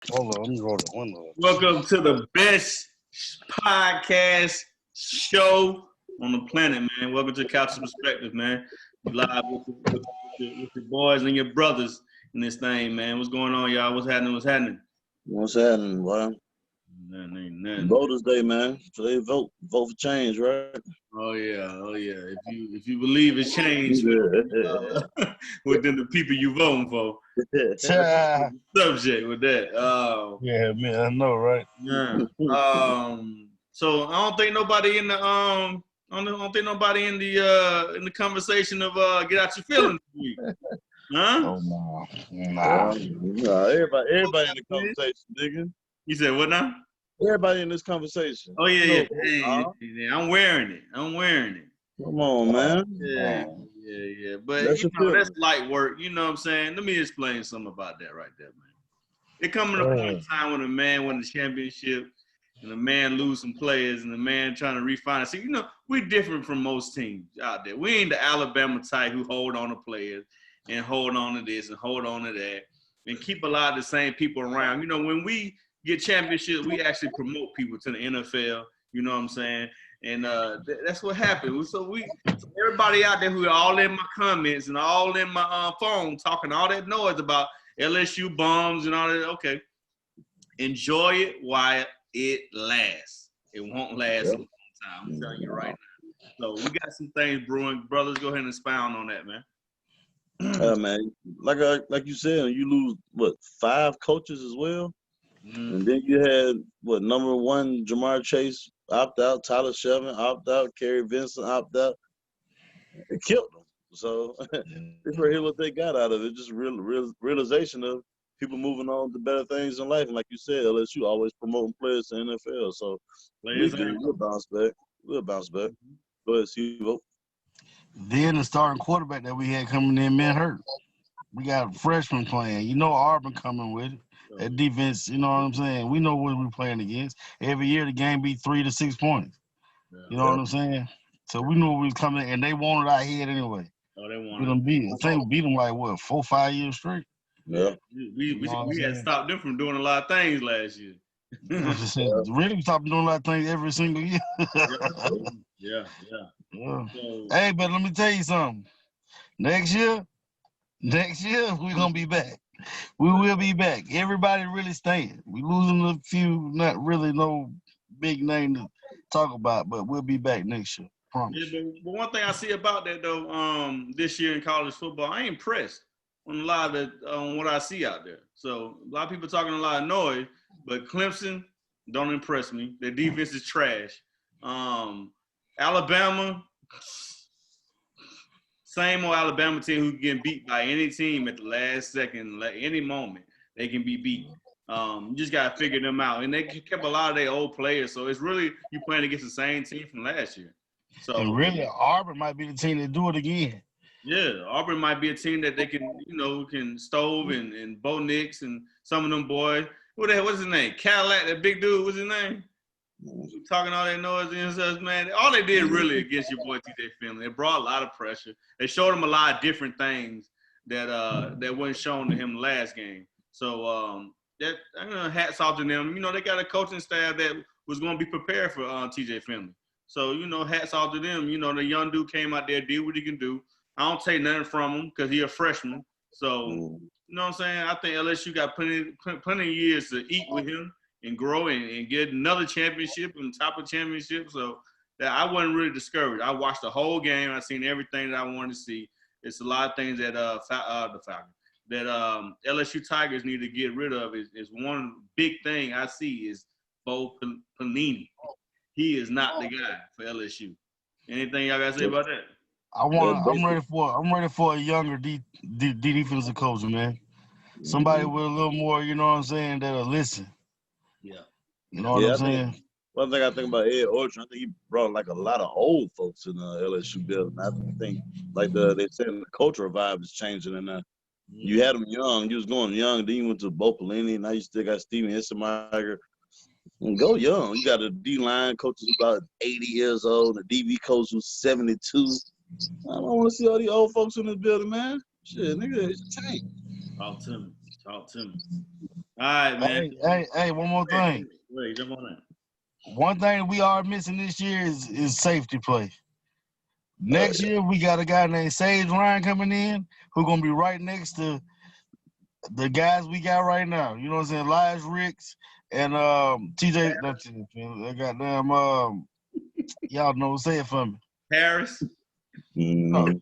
Hold on, let me roll the window. Welcome to the best podcast show on the planet, man. Welcome to Couch's Perspective, man. You live with your boys and your brothers in this thing, man. What's going on, y'all? What's happening? What's happening, boy? Nothing. Voters Day, man. So they vote for change, right? Oh yeah. If you believe it's changed within the people you voting for, subject with that. Yeah, man, I know, right? Yeah. So I don't think nobody in the I don't think nobody in the conversation of get out your feelings this week. Huh? Oh no, nah. Everybody in the conversation, nigga. You said what now? Everybody in this conversation. Oh yeah. I'm wearing it. Come on, man. Yeah. But that's light work. You know what I'm saying? Let me explain something about that right there, man. It coming to a point in time when a man won the championship and a man lose some players and a man trying to refinance. See, we're different from most teams out there. We ain't the Alabama type who hold on to players and hold on to this and hold on to that and keep a lot of the same people around. When we get championships, we actually promote people to the NFL. You know what I'm saying? And that's what happened. So everybody out there who are all in my comments and all in my phone talking all that noise about LSU bums and all that. Okay, enjoy it while it lasts. It won't last a long time. I'm telling you right now. So we got some things brewing. Brothers, go ahead and expound on that, man. Man, like you said, you lose 5 coaches as well, and then you had number 1 Jamar Chase opt out, Tyler Shelvin opt out, Kerry Vincent opt out. It killed them. So it's really what they got out of it. Just realization of people moving on to better things in life. And like you said, LSU always promoting players to NFL. So we'll bounce back. Go ahead, Steve. Then the starting quarterback that we had coming in, man, hurt. We got a freshman playing. Auburn coming with it. That defense, you know what I'm saying? We know what we're playing against. Every year the game be 3 to 6 points. You know what I'm saying? So we knew we was coming, and they wanted our head anyway. Oh, they wanted. We done beat them. I think we beat them like 4-5 years straight. Yeah, we had stopped them from doing a lot of things last year. Really, we stopped doing a lot of things every single year. Yeah. Hey, but let me tell you something. Next year, we're gonna be back. We will be back. Everybody really staying. We losing a few, not really no big name to talk about, but we'll be back next year. Promise. Yeah, but one thing I see about that though, this year in college football, I ain't impressed on a lot of what I see out there. So a lot of people talking a lot of noise, but Clemson don't impress me. Their defense is trash. Alabama, same old Alabama team who can beat by any team at the last second, any moment they can be beat. You just gotta figure them out, and they kept a lot of their old players. So it's really you playing against the same team from last year. So and really, Auburn might be the team to do it again. Yeah, Auburn might be a team that they can, can Stove and Bo Nix and some of them boys. What's his name? Cadillac, that big dude. What's his name? Talking all that noise and stuff, man. All they did really against your boy TJ Finley. It brought a lot of pressure. They showed him a lot of different things that wasn't shown to him last game. So hats off to them. They got a coaching staff that was going to be prepared for TJ Finley. So hats off to them. The young dude came out there, did what he can do. I don't take nothing from him because he's a freshman. So you know what I'm saying. I think LSU got plenty of years to eat with him and grow and get another championship on top of championship. So that I wasn't really discouraged. I watched the whole game. I seen everything that I wanted to see. It's a lot of things that LSU Tigers need to get rid of. Is one big thing I see is Bo Pelini. He is not the guy for LSU. Anything y'all gotta say about that? I'm ready for a younger defensive coach, man. Somebody with a little more, you know what I'm saying, that'll listen. Yeah. You know what I'm saying? One thing I think about Ed Orgeron, I think he brought a lot of old folks in the LSU building. I think they said the cultural vibe is changing, and you had them young. You was going young, then you went to Bo Pelini. Now you still got Steven Issenmeyer. And go young. You got a D-line coach who's about 80 years old, a DB coach who's 72. I don't want to see all these old folks in this building, man. Shit, nigga, it's a tank. Talk to Talk to me. All right, man. Hey, one more thing. Wait, jump on that. One thing we are missing this year is safety play. Next year, we got a guy named Sage Ryan coming in who's going to be right next to the guys we got right now. You know what I'm saying? Elias Ricks and TJ. Not TJ. Goddamn. Y'all know. Say it for me. Harris. Mm-hmm.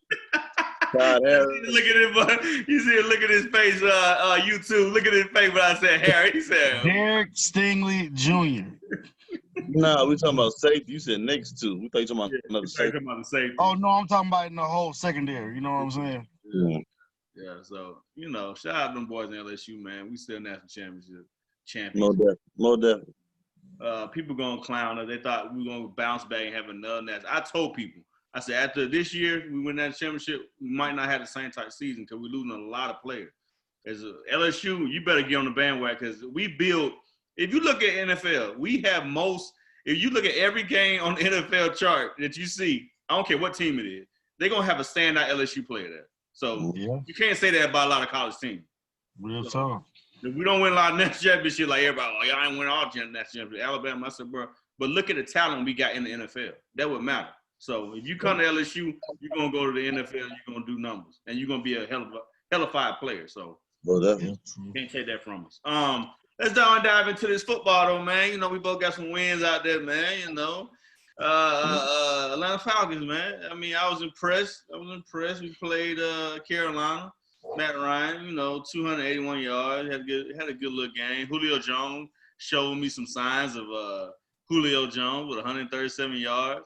God, Harris. Look at him. You see him look at his face. YouTube. Look at his face when I said Harris. He said Derek Stingley Jr. No, we talking about safety. You said next to. We thought you talking about another safety. Oh no, I'm talking about in the whole secondary. You know what I'm saying? Yeah. So shout out to them boys in LSU, man. We still national championship champions. No definitely. People gonna clown us. They thought we were gonna bounce back and have another national. I told people. I said after this year we win that championship, we might not have the same type of season because we're losing a lot of players. As LSU, you better get on the bandwagon because we build. If you look at NFL, we have most. If you look at every game on the NFL chart that you see, I don't care what team it is, they're going to have a standout LSU player there. So you can't say that about a lot of college teams. Real talk. If we don't win a lot of national championships like everybody, y'all ain't win all national championships. Alabama, I said, bro. But look at the talent we got in the NFL. That would matter. So if you come to LSU, you're going to go to the NFL and you're going to do numbers. And you're going to be a hellified player. So you can't take that from us. Let's dive into this football, though, man. We both got some wins out there, man. Atlanta Falcons, man. I mean, I was impressed. We played Carolina. Matt Ryan, 281 yards. Had a good little game. Julio Jones showed me some signs of Julio Jones with 137 yards.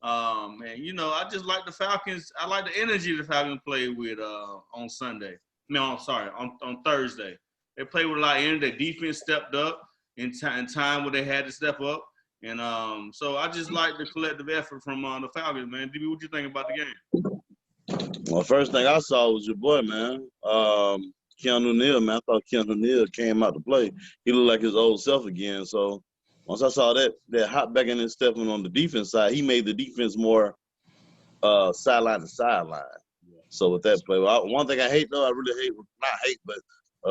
Man, I just like the Falcons. I like the energy the Falcons played with on Sunday. No, I'm sorry, on Thursday. They played with a lot of energy. Their defense stepped up in time where they had to step up. And so I just like the collective effort from the Falcons, man. DB, what you think about the game? Well, first thing I saw was your boy, man. Keanu Neal, man. I thought Keanu Neal came out to play. He looked like his old self again. So once I saw that hop back in and stepping on the defense side, he made the defense more sideline to sideline. Yeah. So with that play, one thing I hate, though, but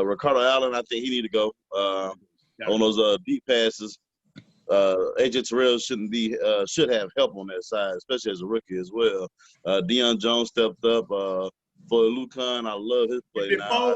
Ricardo Allen, I think he need to go on those deep passes. AJ Terrell should have help on that side, especially as a rookie as well. Deion Jones stepped up for Lucan. I love his play now.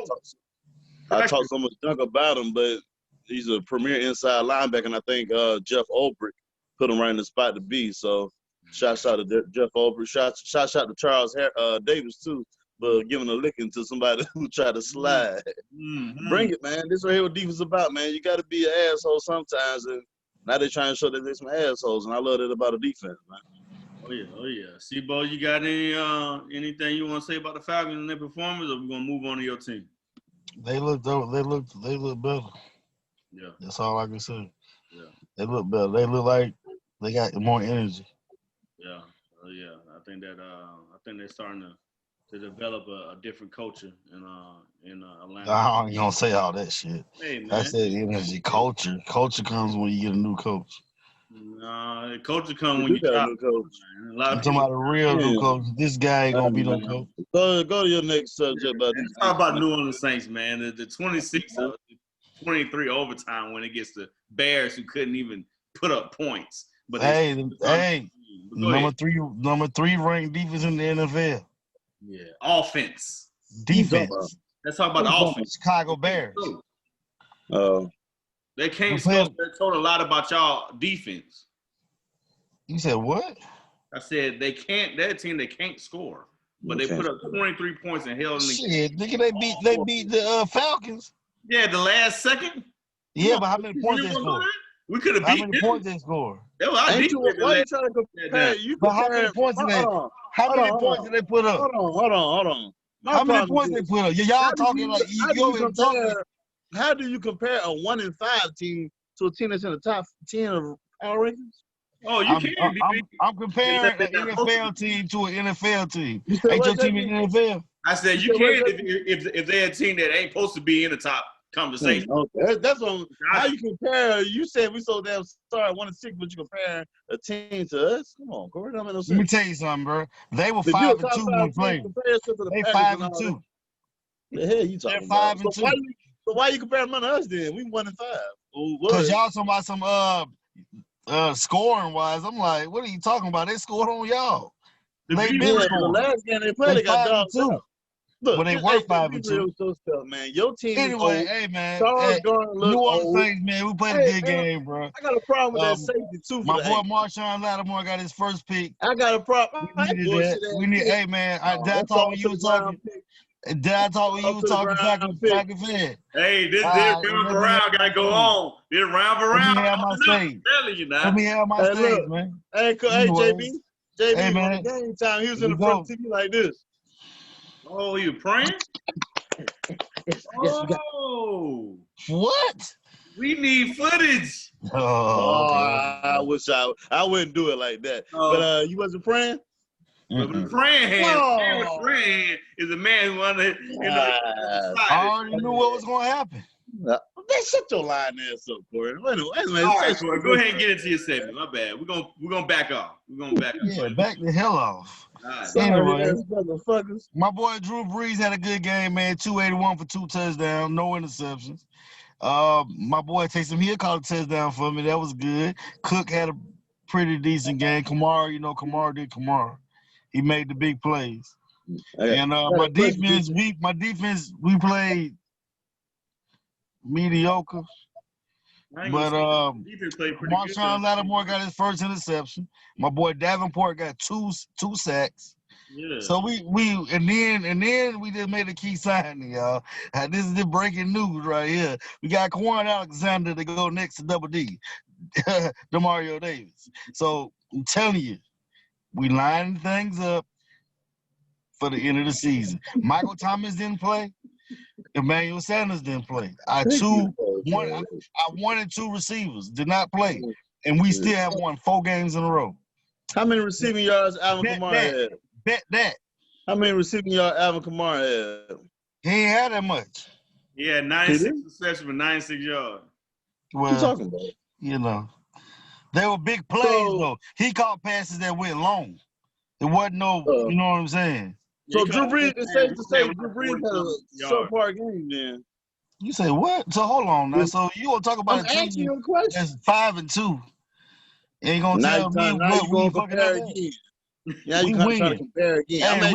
I talk so much junk about him, but he's a premier inside linebacker, and I think Jeff Ulbrich put him right in the spot to be. So shout out to Jeff Ulbrich. Shout out to Charles Davis too. But giving a licking to somebody who tried to slide. Mm-hmm. Bring it, man. This is what defense is about, man. You got to be an asshole sometimes, and now they're trying to show that they're some assholes, and I love that about a defense, man. Oh yeah. See, Bo, you got anything you want to say about the Falcons and their performance, or we gonna move on to your team? They look better. Yeah, that's all I can say. Yeah, they look better. They look like they got more energy. Yeah, I think they're starting to develop a different culture in Atlanta. I ain't gonna say all that shit. Hey, man. That's that energy. Culture comes when you get a new coach. No, culture comes when you got a new coach. A lot of talking about a real new coach. This guy ain't gonna be no coach. Go to your next subject. Let's talk about New Orleans Saints, man. The 26-23 overtime when it gets the Bears who couldn't even put up points. But number three ranked defense in the NFL. Yeah, offense. Defense. Let's talk about the offense. Chicago Bears. They can't score. That told a lot about y'all defense. You said what? I said they can't. They're a team that can't score, but they put up 23 points and held in the game. Shit, nigga, they beat the Falcons. Yeah, the last second. Yeah, but how many points they scored? We could have beat. How many points they scored? Why are you trying to compare? But how many points did they? How many points did they put up? Hold on. How many points they put up? Y'all talking like how do you compare a 1-5 team to a team that's in the top 10 of power rankings? Oh, you can't. I'm comparing an NFL team to an NFL team. Ain't your team in the NFL? I said you can if they're a team that ain't supposed to be in the top conversation. Okay. That's on how you compare. You said we so damn sorry 1-6, but you compare a team to us. Come on, Corey. Let me tell you something, bro. They were 5-2 when playing. They 5-2. The hell you talking about? They're 5-2. But why you comparing them to us then? We 1-5. Because y'all talking about some scoring wise. I'm like, what are you talking about? They scored on y'all. The last game they played, they got dogged out. Look, but they were 5-2. Man. Your team anyway, is old. hey man, Charles Garner New Orleans Saints, man, we played a good game, bro. I got a problem with that safety too. My boy Marshawn Lattimore got his first pick. I got a problem. We needed that. We need. Hey man, did I talk when you was talking? Did I talk when you was talking? Talking fan. Hey, this round for round gotta go on. This round for round. Let me have my stage. Let me have my stage, man. Hey, JB, hey, man. Game time. He was in the front TV like this. Oh, you praying? Oh, what? We need footage. I wish I wouldn't do it like that. But you wasn't praying? But the praying hand, praying is a man who under. I already knew what was going to happen. Man, shut your lying ass up, Corey. Wait a minute. All right, Corey, go ahead and get into your segment. My bad. We're gonna back off. Yeah, back the hell off. Right. Anyway, my boy Drew Brees had a good game, man. 281 for 2 touchdowns, no interceptions. My boy Taysom Hill caught a touchdown for me. That was good. Cook had a pretty decent game. Kamara did Kamara. He made the big plays. And my defense, we played mediocre. But Marshawn Lattimore got his first interception. My boy Davenport got two sacks. Yeah. So we just made a key signing, y'all. This is the breaking news right here. We got Quan Alexander to go next to Double D, DeMario Davis. So I'm telling you, we lining things up for the end of the season. Michael Thomas didn't play. Emmanuel Sanders didn't play. I wanted 2 receivers, did not play. And we still have won 4 games in a row. How many receiving yards Alvin Kamara had? Bet that. How many receiving yards Alvin Kamara had? He ain't had that much. He had 96 receptions for 96 yards. Well, what you talking about? You know. They were big plays, though. He caught passes that went long. It wasn't no, you know what I'm saying? So Drew Brees, it's safe to say Drew Brees had a subpar game then. You say what? So hold on now. So you gonna talk about a team that's 5-2? Ain't gonna tell me what we fucking up again. Yeah, you can't try to compare again. Hey,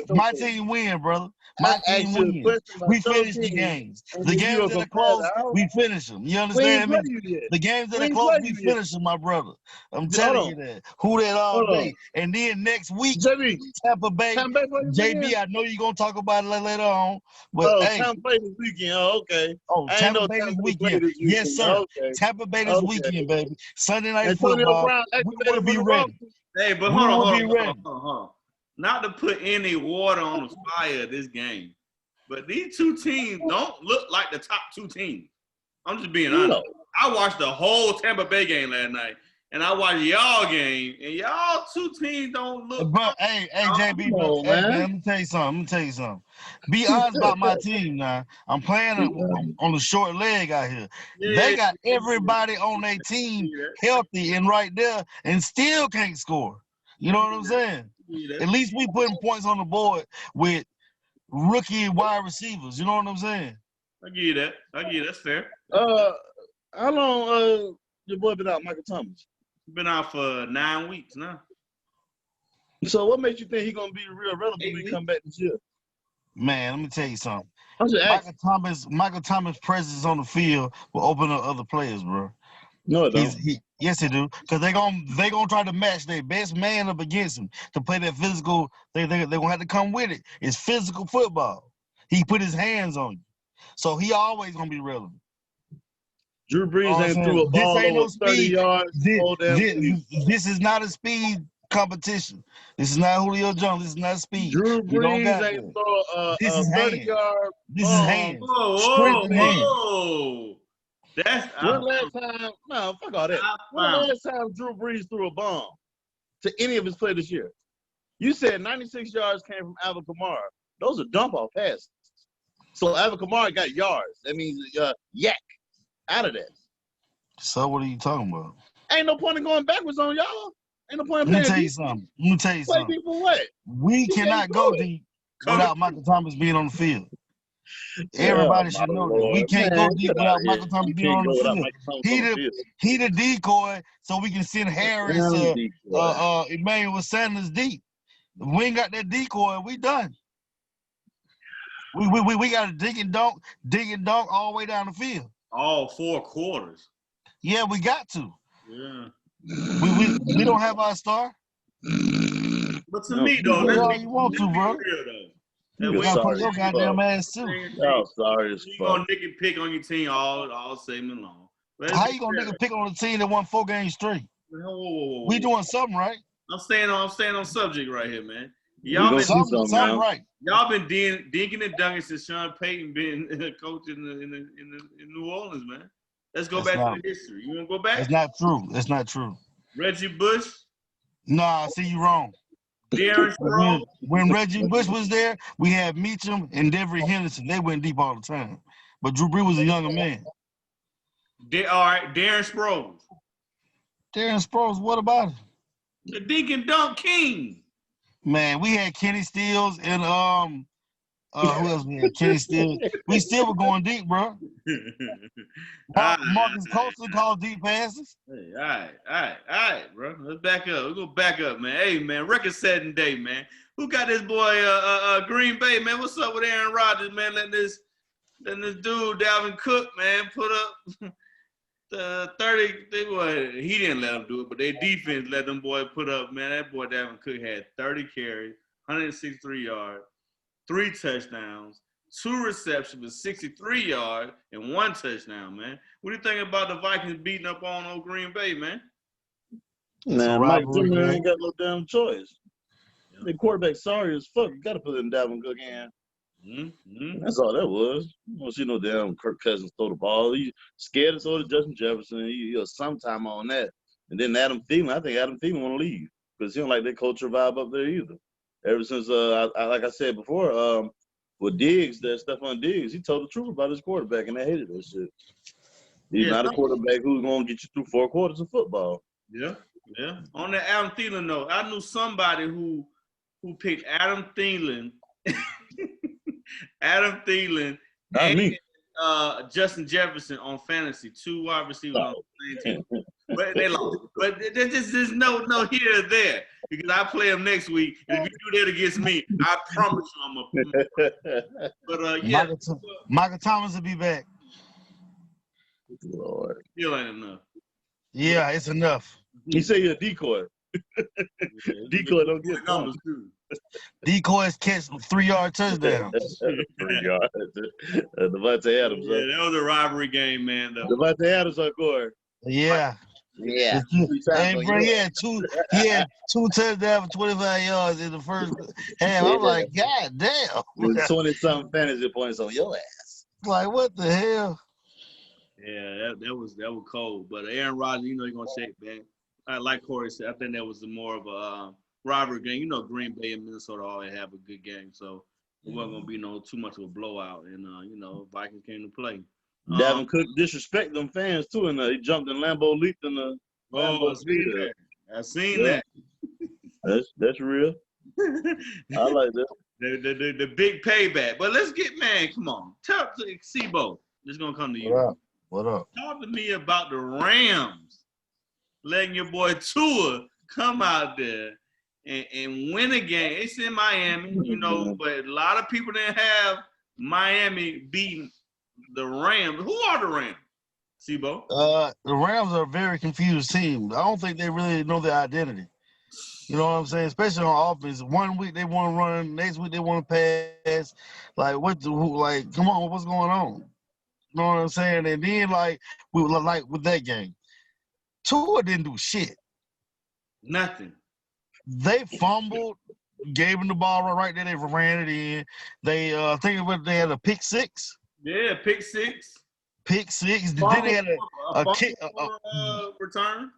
my team win, brother. My team win. We finish the games. The games that are close, we finish them. You understand me? The games that are close, we finish them, my brother. I'm telling you that. Who that all day? And then next week, Tampa Bay. JB, I know you're going to talk about it later on. But hey, Tampa Bay this weekend. Oh, okay. Oh, Tampa Bay this weekend. Yes, sir. Tampa Bay this weekend, baby. Sunday night football. We want to be ready. Hey, but hold on. Not to put any water on the fire of this game, but these 2 teams don't look like the top 2 teams. I'm just being honest. I watched the whole Tampa Bay game last night, and I watched y'all game, and y'all 2 teams don't look. But hey, JB, man, let me tell you something. Be honest about my team now. I'm playing on the short leg out here. Yeah, they got everybody on their team healthy and right there, and still can't score. You know what I'm saying? At least we putting points on the board with rookie wide receivers. You know what I'm saying? I give you that. That's fair. How long your boy been out, Michael Thomas? Been out for 9 weeks now. So what makes you think he's gonna be real relevant when he come back this year? Man, let me tell you something. Michael Thomas' presence on the field will open up other players, bro. No, it don't. Yes, they do. Because they gonna try to match their best man up against him to play that physical. They gonna have to come with it. It's physical football. He put his hands on you, so he always gonna be relevant. Drew Brees ain't threw a ball over 30 yards. This is not a speed competition. This is not Julio Jones. This is not speed. Drew Brees ain't throw a 30-yard. This is hands. Whoa. When last time? No, fuck all that. When last time Drew Brees threw a bomb to any of his play this year? You said 96 yards came from Alvin Kamara. Those are dump-off passes. So Alvin Kamara got yards. That means yak out of that. So what are you talking about? Ain't no point in going backwards on y'all. Ain't no point in Let me tell you something. Play people what? We cannot go deep without Michael Thomas being on the field. Everybody should know that. We can't go deep without Michael Thomas being on the field. He the decoy, so we can send Harris, Emmanuel Sanders deep. If we ain't got that decoy, we done. We got to dig and dunk all the way down the field. All 4 quarters. Yeah, we got to. Yeah. We don't have our star. But to me, though, that's all you want to, bro. You gotta put your goddamn ass too. Oh, sorry as fuck. You gonna nigga pick on your team all segment long. How you gonna nigga pick on the team that won 4 games straight? Whoa. We doing something right. I'm staying on subject right here, man. Y'all been something right. Y'all been dinking and dunking since Sean Payton been coach in New Orleans, man. Let's go back to the history. You wanna go back? It's not true. It's not true. Reggie Bush? Nah, see you wrong. Darren Sproles? When Reggie Bush was there, we had Meacham and Devery Henderson. They went deep all the time. But Drew Brees was a younger man. All right, Darren Sproles. Darren Sproles, what about him? The dink and dunk king. Man, we had Kenny Stills and who else we had? Kenny Stills. We still were going deep, bro. Marcus Colston called deep passes. Hey, all right, bro. Let's back up. We're gonna back up, man. Hey, man, record-setting day, man. Who got this boy Green Bay, man? What's up with Aaron Rodgers, man? Letting this dude Dalvin Cook, man, put up the 30. Boy, he didn't let him do it, but their defense let them boy put up, man. That boy Dalvin Cook had 30 carries, 163 yards, 3 touchdowns, 2 receptions with 63 yards, and 1 touchdown, man. What do you think about the Vikings beating up on old Green Bay, man? Man, Mike Zimmer ain't got no damn choice. Yeah. The quarterback sorry as fuck. You got to put it in Dalvin Cook hand. Mm-hmm. That's all that was. You don't see no damn Kirk Cousins throw the ball. He scared to throw to Justin Jefferson. He sometime on that. And then Adam Thielen, I think Adam Thielen want to leave because he don't like that culture vibe up there either. Ever since, like I said before, with Diggs, that Stephon Diggs, he told the truth about his quarterback, and they hated that shit. He's not a quarterback who's going to get you through 4 quarters of football. Yeah. On the Adam Thielen note, I knew somebody who picked Adam Thielen, and Justin Jefferson on fantasy, 2 wide receivers on the same team. But they lost. But there's no here or there because I play them next week. And if you do that against me, I promise you I'm a. But yeah, Michael Thomas will be back. Lord, still ain't enough. Yeah, it's enough. He say you're a decoy. Decoy don't get numbers too. Decoys catch 3-yard touchdowns. 3 yards. Devontae Adams. Yeah, that was a rivalry game, man. Though. Devontae Adams on court. Yeah. Yeah. And bro, he had two touchdowns for 25 yards in the first half. I'm like, God damn. 20-something fantasy points on your ass. Like, what the hell? Yeah, that was cold. But Aaron Rodgers, you know, he's gonna shake back. Like Corey said, I think that was more of a rivalry game. You know, Green Bay and Minnesota always have a good game, so it wasn't gonna be too much of a blowout. And you know, Vikings came to play. Dalvin Cook disrespect them fans too, and he jumped in Lambeau leaped in the. Oh, I seen that. That's real. I like that. The big payback. But let's get come on. Talk to Sebo. This is gonna come to you. What up? Talk to me about the Rams letting your boy Tua come out there and win a game. It's in Miami, you know, but a lot of people didn't have Miami beating the Rams. Who are the Rams, Sebo? The Rams are a very confused team. I don't think they really know their identity. You know what I'm saying? Especially on offense. 1 week they want to run, next week they want to pass. Like, come on, what's going on? You know what I'm saying? And then, like with that game, Tua didn't do shit. Nothing. They fumbled, gave him the ball right there. They ran it in. They, I think they had a pick 6. Yeah, pick 6. Pick 6. Then they had a kick return.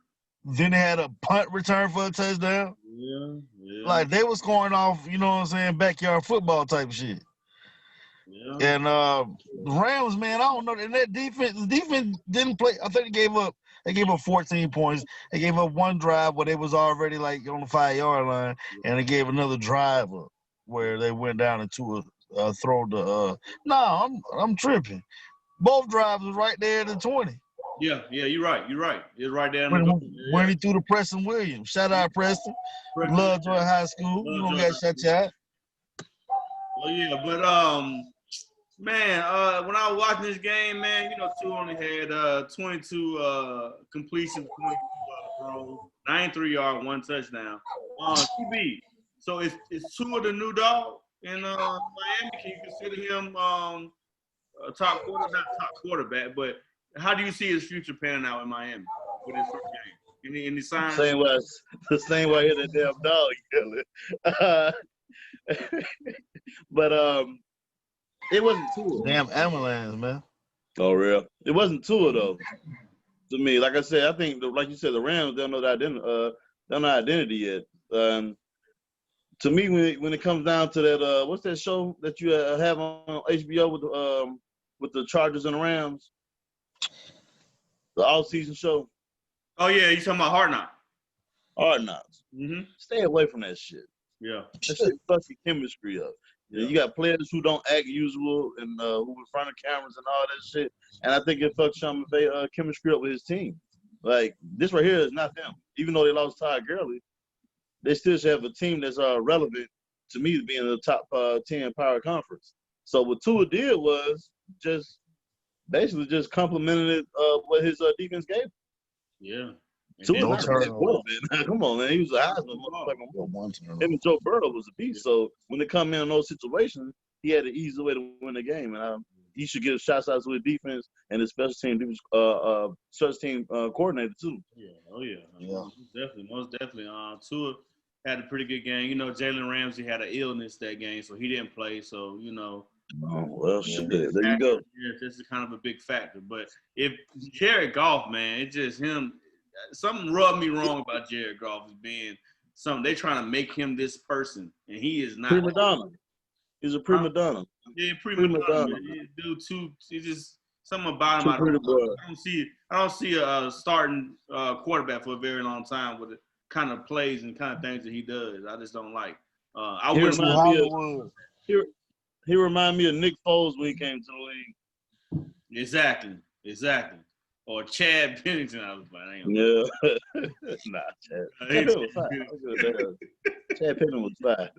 Then they had a punt return for a touchdown. Yeah. Like they was going off, you know what I'm saying, backyard football type shit. Yeah. And Rams, man, I don't know. And that defense didn't play. I think they gave up 14 points. They gave up 1 drive where they was already like on the 5-yard line, and they gave another drive up where they went down into throw the. No, I'm tripping. Both drives was right there at the 20. Yeah, you're right. It's right there. When he threw to Preston Williams. Shout out Preston. Lovejoy High School. You don't got shut out. Oh yeah, but man, when I was watching this game, man, Tua only had 22 completions, 22 throws, 93-yard, 1 touchdown. QB. So is Tua the new dog in Miami? Can you consider him a top quarterback? Not top quarterback, but how do you see his future panning out in Miami with his first game? Any signs? The same way hit that damn dog yelling. But it wasn't Tua. Damn ambulance, man. Oh, real? It wasn't Tua though. To me, like I said, I think like you said, the Rams don't know the identity yet. To me, when it comes down to that, what's that show that you have on HBO with the Chargers and the Rams? The all-season show. Oh yeah, you talking about Hard Knocks? Hard Knocks. Mm-hmm. Stay away from that shit. Yeah. That shit fucks your chemistry up. Yeah. You got players who don't act usual and who in front of cameras and all that shit. And I think it fucks Sean McVay chemistry up with his team. Like, this right here is not them. Even though they lost Todd Gurley, they still should have a team that's relevant to me to be in the top 10 power conference. So what Tua did was basically just complimented what his defense gave. Yeah. Come on, man. He was a Heisman motherfucker. Him and Joe Burrow was a beast. So when they come in those situations, he had an easy way to win the game. And he should get a shout out to his defense and his special team coordinator too. Yeah. Oh yeah. Most definitely. Tua had a pretty good game. Jalen Ramsey had an illness that game, so he didn't play. So Oh, well, shit. There you go. Yeah, this is kind of a big factor. But if Jared Goff, man, it's just him. Something rubbed me wrong about Jared Goff as being something. They're trying to make him this person, and he is not. Prima donna. He's a prima donna. Yeah, prima donna. Dude, he's just something about him. I don't see a starting quarterback for a very long time with the kind of plays and kind of things that he does. I just don't like. He reminded me of Nick Foles when he came to the league. Exactly. Or Chad Pennington, I was like, yeah. Nah, Chad. Pennington was fine. Chad Pennington was fine.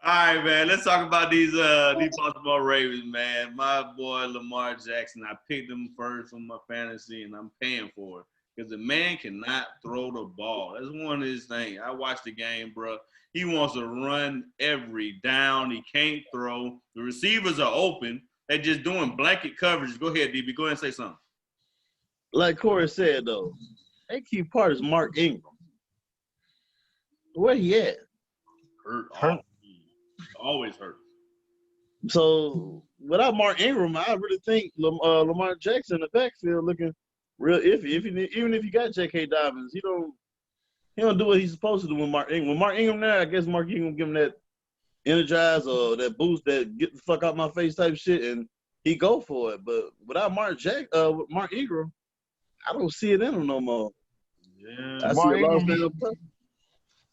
All right, man. Let's talk about these Baltimore Ravens, man. My boy Lamar Jackson. I picked him first on my fantasy, and I'm paying for it because the man cannot throw the ball. That's one of his things. I watched the game, bro. He wants to run every down. He can't throw. The receivers are open. They're just doing blanket coverage. Go ahead, DB. Go ahead and say something. Like Corey said, though, their key part is Mark Ingram. Where he at? Hurt. Always hurt. So without Mark Ingram, I really think Lamar Jackson in the backfield looking real iffy. Even if you got J.K. Dobbins, he don't do what he's supposed to do with Mark Ingram. With Mark Ingram there, I guess Mark Ingram give him that energize or that boost, that get the fuck out my face type shit, and he go for it. But without Mark Ingram, I don't see it in him no more. Yeah, I see a lot of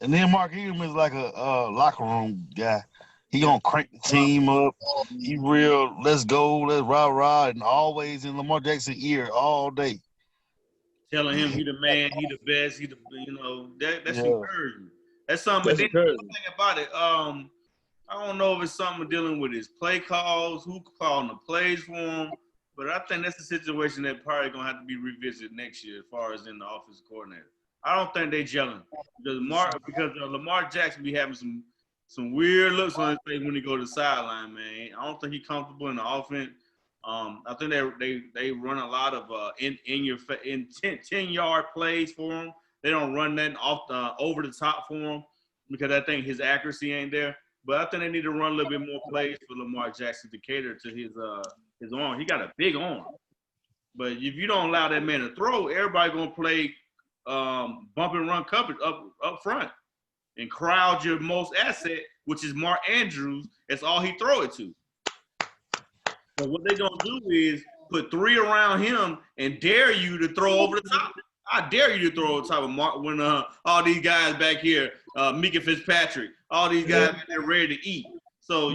and then Mark Ingram is like a locker room guy. He gonna crank the team up. He real, let's go, let's rah, and always in Lamar Jackson's ear all day. Telling him he the man, he the best, that's encouraging. That's something. But then the thing about it, I don't know if it's something dealing with his play calls, who calling the plays for him. But I think that's a situation that probably gonna have to be revisited next year, as far as in the offensive coordinator. I don't think they gelling because Lamar Jackson be having some weird looks on his face when he go to the sideline, man. I don't think he's comfortable in the offense. I think they run a lot of 10-yard plays for him. They don't run nothing over the top for him because I think his accuracy ain't there. But I think they need to run a little bit more plays for Lamar Jackson to cater to his arm. He got a big arm. But if you don't allow that man to throw, everybody gonna play bump and run coverage up front and crowd your most asset, which is Mark Andrews. That's all he throw it to. So what they gonna do is put 3 around him and dare you to throw over the top. I dare you to throw over the top of Mark when all these guys back here, Mika Fitzpatrick, all these guys they're ready to eat. So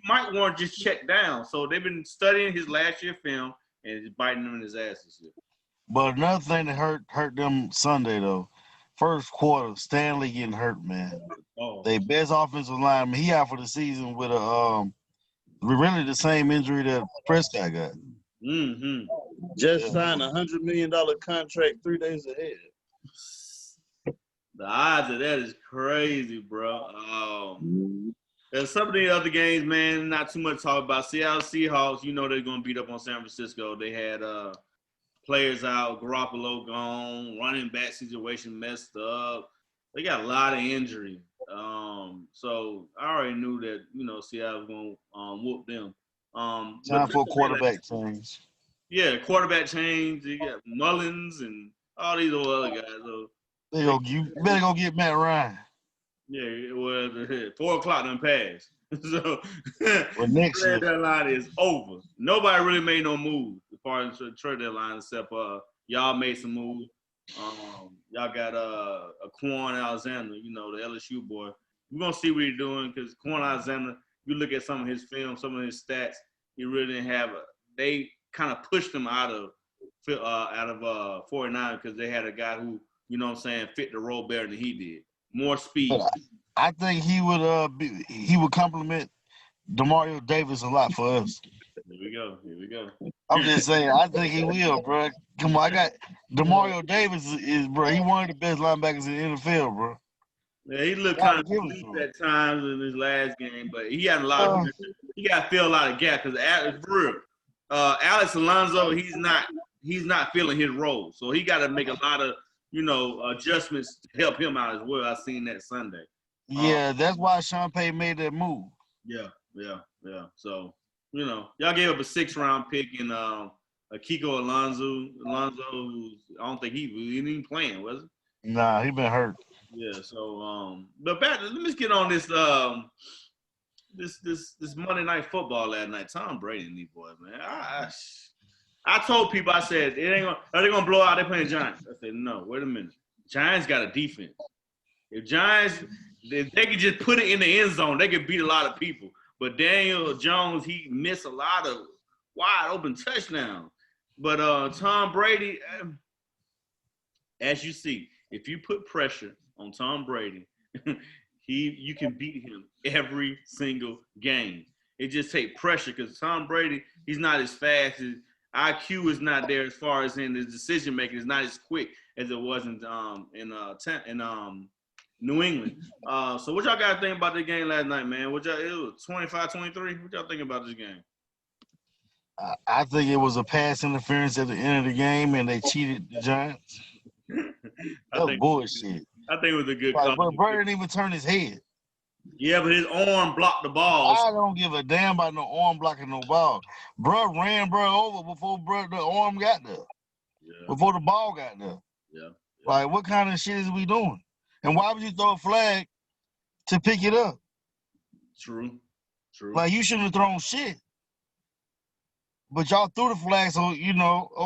might want to just check down. So they've been studying his last year film and it's biting him in his ass this year. But another thing that hurt them Sunday though, first quarter, Stanley getting hurt, man. Oh. They best offensive lineman, he out for the season with a really the same injury that Prescott got. Mm-hmm. Just signed a $100 million contract 3 days ahead. The odds of that is crazy, bro. There's some of the other games, man, not too much to talk about. Seattle Seahawks, you know they're going to beat up on San Francisco. They had players out, Garoppolo gone, running back situation messed up. They got a lot of injury. So I already knew that, Seattle was going to whoop them. Time for a quarterback change. Yeah, quarterback change. You got Mullins and all these other guys. So, you better go get Matt Ryan. Yeah, it was 4 o'clock done passed. So well, next year deadline is over. Nobody really made no moves as far as the trade deadline, except y'all made some moves. Y'all got Quan Alexander, the LSU boy. We're gonna see what he's doing because Quan Alexander. You look at some of his film, some of his stats. He really didn't have. They kind of pushed him out of 49 because they had a guy who fit the role better than he did. More speed. I think he would compliment DeMario Davis a lot for us. Here we go. I'm just saying, I think he will, bro. Come on, I got DeMario Davis is bro. He one of the best linebackers in the NFL, bro. Yeah, he looked kind of loose at times in his last game, but he had a lot of. He got to fill a lot of gaps because for real, Alex Alonso, he's not filling his role, so he got to make a lot of adjustments to help him out as well. I seen that Sunday. Yeah, that's why Sean Payton made that move. Yeah. So, y'all gave up a 6th-round pick in Kiko Alonso. Who's, I don't think he wasn't even playing, was he? Nah, he been hurt. Yeah. So, but back, let me just get on this this Monday Night Football last night. Tom Brady and these boys, man. I told people, I said, are they gonna blow out? They playing Giants. I said, no, wait a minute. Giants got a defense. If they could just put it in the end zone, they could beat a lot of people. But Daniel Jones, he missed a lot of wide open touchdowns. But Tom Brady, as you see, if you put pressure on Tom Brady, you can beat him every single game. It just takes pressure because Tom Brady, he's not as fast as IQ is not there as far as in his decision making. It's not as quick as it was in New England. So what y'all got to think about the game last night, man? It was 25-23. What y'all think about this game? I think it was a pass interference at the end of the game, and they cheated the Giants. That was bullshit. I think it was a good call. But Brady didn't even turn his head. Yeah, but his arm blocked the ball. I don't give a damn about no arm blocking no ball. Bro ran over before the arm got there. Yeah. Before the ball got there. Yeah. Like, what kind of shit is we doing? And why would you throw a flag to pick it up? True. Like, you shouldn't have thrown shit. But y'all threw the flag, so,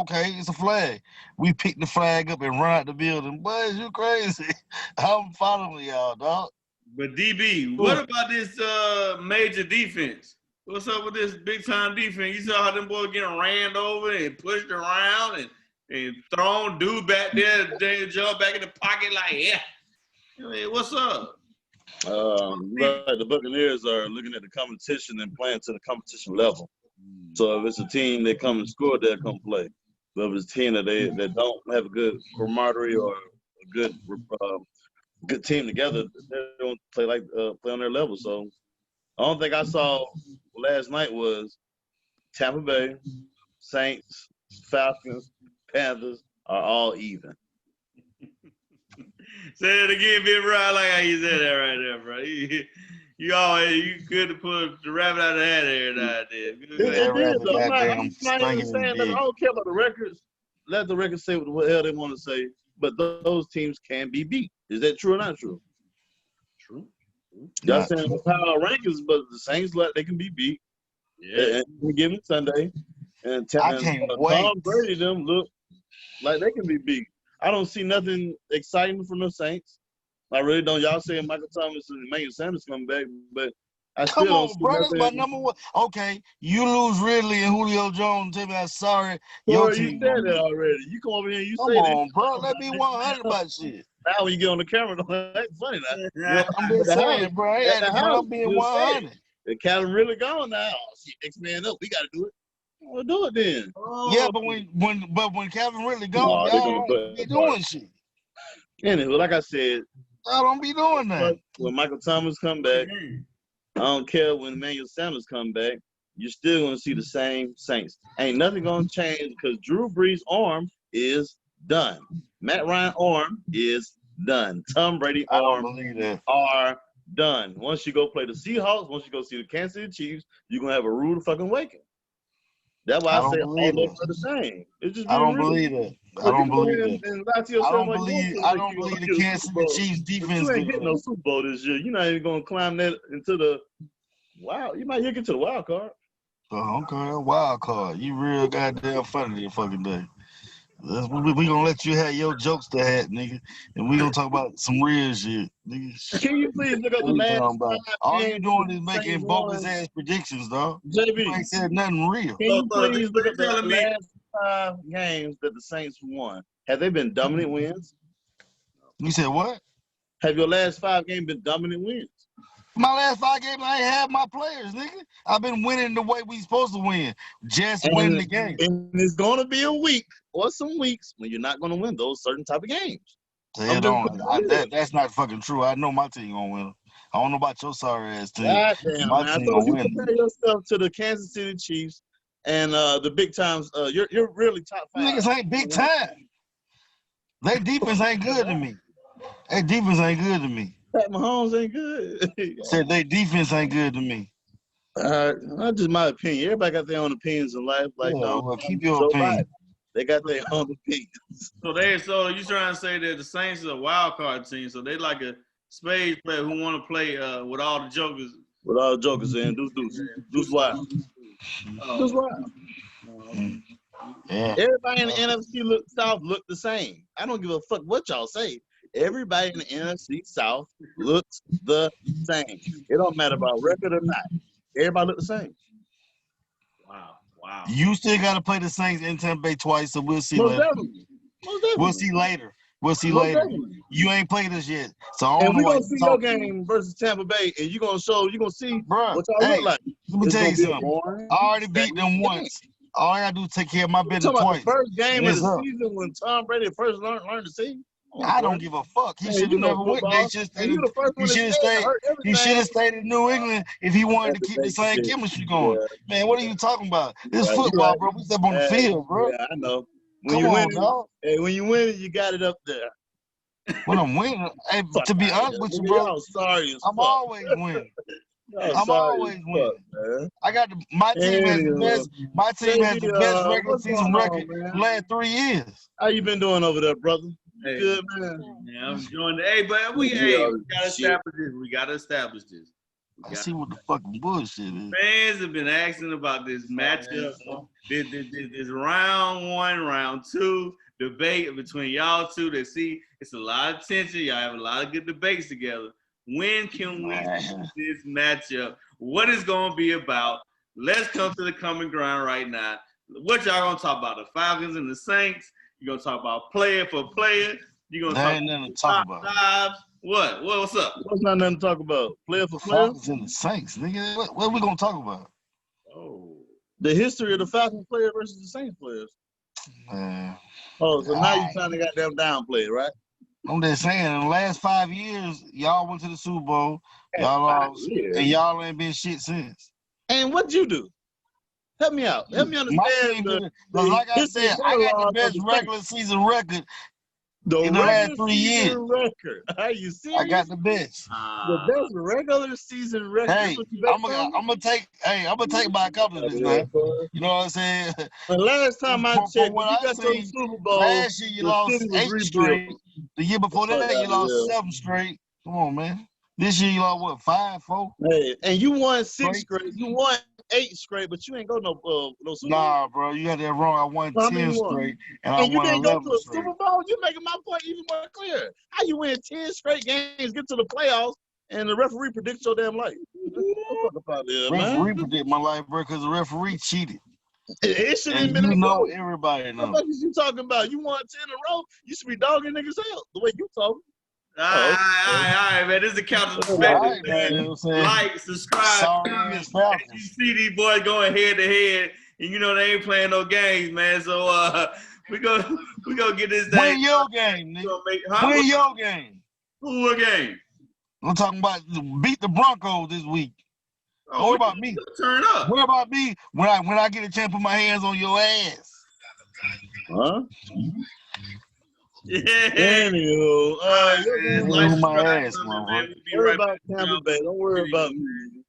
okay, it's a flag. We picked the flag up and run out the building. Boys, you crazy. I'm following y'all, dog. But DB, what about this major defense? What's up with this big-time defense? You saw how them boys getting ran over and pushed around and thrown dude back there, Daniel Jones back in the pocket like, yeah. I mean, what's up? The Buccaneers are looking at the competition and playing to the competition level. So if it's a team that come and score, they'll come play. But if it's a team that don't have a good camaraderie or a good team together, they don't play play on their level. So the only thing I saw last night was Tampa Bay, Saints, Falcons, Panthers are all even. Say it again, Big Bro. I like how you said that right there, bro. You could have put the rabbit out of the hat there. I'm not even saying that. I don't care about the records. Let the records say what the hell they want to say. But those teams can be beat. Is that true or not true? True. Y'all saying the power rankings, but the Saints they can be beat. Yeah. And given Sunday, and Tom Brady them look like they can be beat. I don't see nothing exciting from the Saints. I really don't. Y'all saying Michael Thomas and Emmanuel Sanders coming back, but Come on, bro. That's my number one. Okay, you lose Ridley and Julio Jones. Tell me I'm sorry. Your team. You said that already. You come over here and you come say on, that. Bro. Let me 100 about shit. Now when you get on the camera, don't act funny now. Yeah, I'm just saying, bro. I'm being 100. The Calvin really gone now. Oh, shit, next man up. We got to do it. We'll do it then. Oh. Yeah, but when Calvin really gone, y'all don't be doing shit. Anyway, like I said, y'all don't be doing that. When Michael Thomas come back, I don't care when Emmanuel Sanders come back. You're still going to see the same Saints. Ain't nothing going to change because Drew Brees' arm is done. Matt Ryan arm is done. Tom Brady arm are done. Once you go play the Seahawks, once you go see the Kansas City Chiefs, you're going to have a rude fucking awakening. That's why I say all of them are the same. It's just I don't believe it. I don't believe it. I don't believe the Kansas City Chiefs defense. You ain't getting no Super Bowl this year. You're not even going to climb that into the wow. You might get to the wild card. Oh, okay, a wild card. You real goddamn funny this fucking day. We gonna let you have your jokes to hat, nigga, and we gonna talk about some real shit, nigga. Can you please look up the last? All you doing is making bogus ass predictions, dog. JB, you ain't said nothing real. Can you please look up the last 5 games that the Saints won? Have they been dominant wins? You said what? Have your last 5 games been dominant wins? My last 5 games, I ain't had my players, nigga. I've been winning the way we supposed to win. Just win the game. And it's gonna be a week or some weeks when you're not gonna win those certain type of games. That's not fucking true. I know my team gonna win. I don't know about your sorry ass team. My team gonna win. Compare yourself to the Kansas City Chiefs and the big times. You're really top 5. Niggas ain't big time. Their defense ain't good to me. Their defense ain't good to me. Pat Mahomes ain't good. Said their defense ain't good to me. Not just my opinion. Everybody got their own opinions in life. Like, well, keep your opinion. They got their own opinions. So you trying to say that the Saints is a wild card team? So they like a spades player who want to play with all the jokers. With all the jokers in, deuce wild. Deuce wild. Yeah. Everybody in the NFC South look the same. I don't give a fuck what y'all say. Everybody in the NFC South looks the same. It don't matter about record or not. Everybody look the same. Wow. You still got to play the Saints in Tampa Bay twice, so we'll see Most later. Definitely. We'll see later. Definitely. You ain't played us yet, so I don't and know we're gonna see your game versus Tampa Bay, and you're gonna see Bruh, what y'all look like. Let me tell you something. I already beat them once. All I gotta do is take care of my business twice. The first game of the season when Tom Brady first learned to see. I don't give a fuck. He should have never went. He should have stayed in New England if he wanted to keep the same chemistry going. Yeah. Man, what are you talking about? This football, bro. We step on the field, bro. Yeah, I know. Come on, dog. Hey, when you win it, you got it up there. When I'm winning, hey, to be honest with you, bro, I'm always winning. I'm always winning. I got my team has the best. My team has the best regular season record the last 3 years. How you been doing over there, brother? Hey, good, man. Yeah, I'm enjoying it. Hey, but we gotta establish this. I see what the fucking bullshit is. Fans have been asking about this matchup, this round 1, round 2 debate between y'all two. They see it's a lot of tension. Y'all have a lot of good debates together. When can we see this matchup? What it's gonna be about? Let's come to the common ground right now. What y'all gonna talk about? The Falcons and the Saints? You're going to talk about player for player. You're going to talk about dives. What? What's up? What's not nothing to talk about? Player for player? Falcons and the Saints, nigga. What are we going to talk about? Oh. The history of the Falcons player versus the Saints players. Man. Oh, so now you're trying to goddamn downplay it, right? I'm just saying, in the last 5 years, y'all went to the Super Bowl. Y'all lost, and y'all ain't been shit since. And what'd you do? Help me out. Help me understand. Like I said, I got the best regular season record in the last 3 years. Are you serious? I got the best. The best regular season record. Hey, I'm gonna take my accomplishments, man. You know what I'm saying? The last time I checked, when you got to the Super Bowl, last year you lost 8 straight. The year before that, you lost 7 straight. Come on, man. This year you lost what, 5, 4? Hey, and you won 6 straight. You won 8 straight, but you ain't go no Super Bowl. Nah, bro, you got that wrong. I won 10 straight, and I won 11 straight. You didn't go to a Super Bowl? You making my point even more clear. How you win 10 straight games, get to the playoffs, and the referee predicts your damn life? fuck up out there, man. Referee predict my life, bro, because the referee cheated. It should have And been you a know, goal. everybody What knows. the fuck is you talking about? You won 10 in a row. You should be dogging niggas out the way you talking. All right, man. This is the Captain Perspective, man. You know what I'm Like, subscribe, comment. You see these boys going head to head, and you know they ain't playing no games, man. So we gonna get this thing. Win your game, nigga. Win your game. Who a game? I'm talking about beat the Broncos this week. Oh, Don't worry about me. Turn up. Worry about me when I get a chance to put my hands on your ass. Huh? Yeah. Anywho, my ass, man. Don't worry about Tampa Bay. Don't worry about me.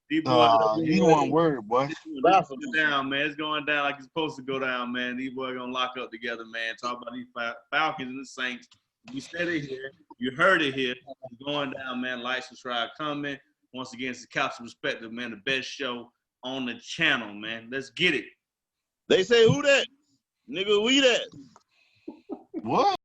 These boys, you want word, boy. It's going down, man. It's going down like it's supposed to go down, man. These boys gonna lock up together, man. Talk about these Falcons and the Saints. You said it here. You heard it here. It's going down, man. Like, subscribe, comment. Once again, it's the Captain Perspective, man. The best show on the channel, man. Let's get it. They say who that? Nigga, we that. What?